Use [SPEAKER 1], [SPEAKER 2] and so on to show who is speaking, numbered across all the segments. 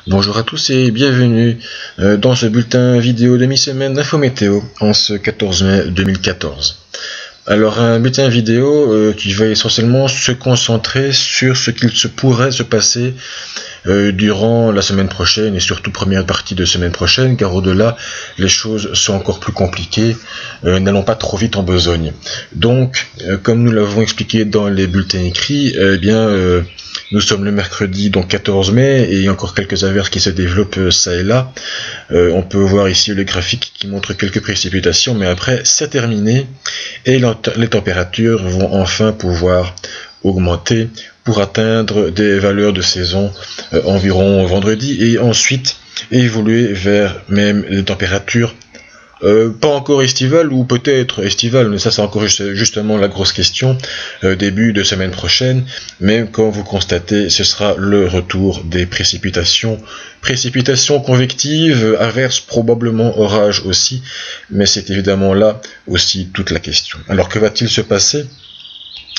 [SPEAKER 1] Bonjour à tous et bienvenue dans ce bulletin vidéo de mi-semaine d'Info Météo en ce 14 mai 2014. Alors un bulletin vidéo qui va essentiellement se concentrer sur ce qu'il se pourrait se passer durant la semaine prochaine et surtout première partie de semaine prochaine, car au-delà les choses sont encore plus compliquées, n'allons pas trop vite en besogne. Donc comme nous l'avons expliqué dans les bulletins écrits, nous sommes le mercredi donc 14 mai et il y a encore quelques averses qui se développent ça et là. On peut voir ici le graphique qui montre quelques précipitations, mais après c'est terminé et les températures vont enfin pouvoir augmenter pour atteindre des valeurs de saison environ vendredi et ensuite évoluer vers même des températures pas encore estivales ou peut-être estivales, mais ça c'est encore justement la grosse question début de semaine prochaine. Mais comme vous constatez, ce sera le retour des précipitations convectives, averses, probablement orages aussi, mais c'est évidemment là aussi toute la question. Alors que va-t-il se passer ?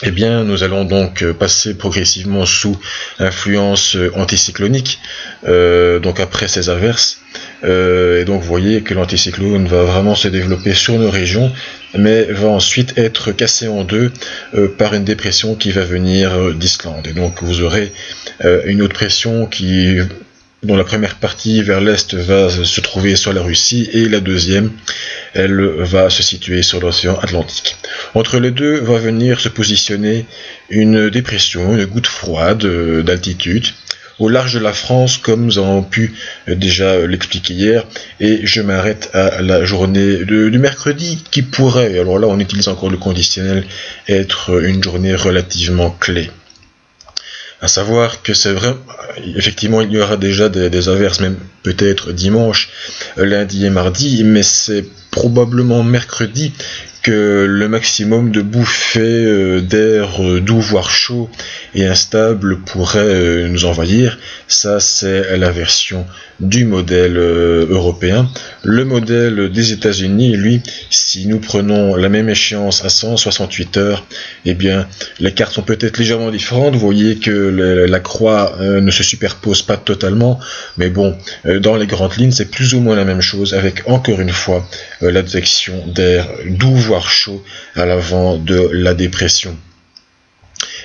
[SPEAKER 1] Eh bien, nous allons donc passer progressivement sous influence anticyclonique, donc après ces averses. Et donc vous voyez que l'anticyclone va vraiment se développer sur nos régions, mais va ensuite être cassé en deux par une dépression qui va venir d'Islande. Et donc vous aurez une autre pression dont la première partie vers l'est va se trouver sur la Russie et la deuxième, elle va se situer sur l'océan Atlantique. Entre les deux va venir se positionner une dépression, une goutte froide d'altitude au large de la France, comme nous avons pu déjà l'expliquer hier, et je m'arrête à la journée du mercredi qui pourrait, alors là on utilise encore le conditionnel, être une journée relativement clé. À savoir que c'est vrai, effectivement il y aura déjà des averses, même peut-être dimanche, lundi et mardi, mais c'est probablement mercredi que le maximum de bouffées d'air doux voire chaud et instable pourrait nous envahir. Ça c'est la version du modèle européen. Le modèle des États-Unis, lui, si nous prenons la même échéance à 168 heures, eh bien les cartes sont peut-être légèrement différentes. Vous voyez que la croix ne se superpose pas totalement, mais bon, dans les grandes lignes c'est plus ou moins la même chose, avec encore une fois la détection d'air doux voire chaud à l'avant de la dépression.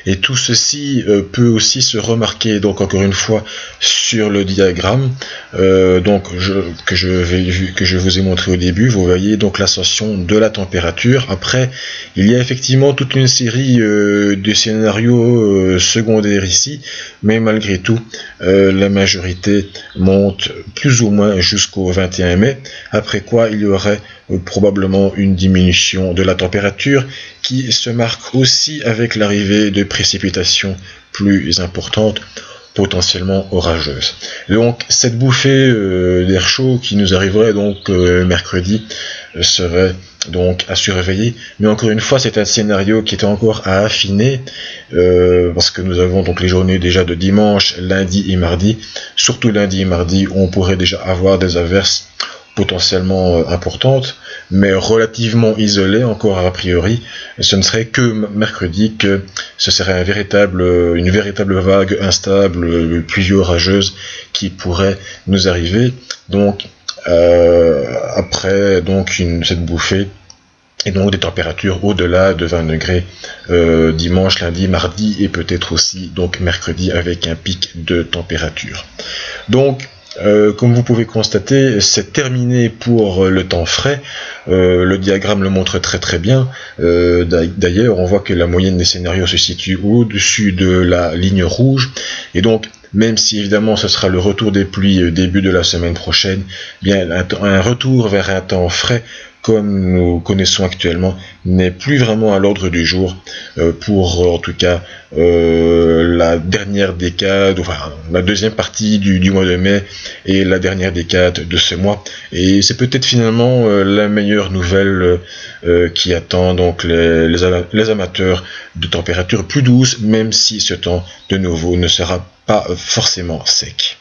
[SPEAKER 1] Et tout ceci peut aussi se remarquer, donc encore une fois, sur le diagramme que je vous ai montré au début. Vous voyez donc l'ascension de la température. Après, il y a effectivement toute une série de scénarios secondaires ici, mais malgré tout, la majorité monte plus ou moins jusqu'au 21 mai, après quoi il y aurait probablement une diminution de la température qui se marque aussi avec l'arrivée de précipitations plus importantes, potentiellement orageuses. Donc cette bouffée d'air chaud qui nous arriverait donc mercredi serait donc à surveiller, mais encore une fois c'est un scénario qui est encore à affiner parce que nous avons donc les journées déjà de dimanche, lundi et mardi, surtout lundi et mardi où on pourrait déjà avoir des averses potentiellement importantes, mais relativement isolées encore a priori. Ce ne serait que mercredi que ce serait une véritable vague instable, pluvio-orageuse qui pourrait nous arriver. Donc après donc cette bouffée et donc des températures au-delà de 20 degrés dimanche, lundi, mardi et peut-être aussi donc mercredi avec un pic de température. Donc comme vous pouvez constater, c'est terminé pour le temps frais. Le diagramme le montre très très bien. D'ailleurs, on voit que la moyenne des scénarios se situe au-dessus de la ligne rouge. Et donc, même si évidemment ce sera le retour des pluies début de la semaine prochaine, bien un retour vers un temps frais comme nous connaissons actuellement n'est plus vraiment à l'ordre du jour pour en tout cas la dernière décade, enfin la deuxième partie du mois de mai et la dernière décade de ce mois. Et c'est peut-être finalement la meilleure nouvelle qui attend donc les amateurs de températures plus douces, même si ce temps de nouveau ne sera pas forcément sec.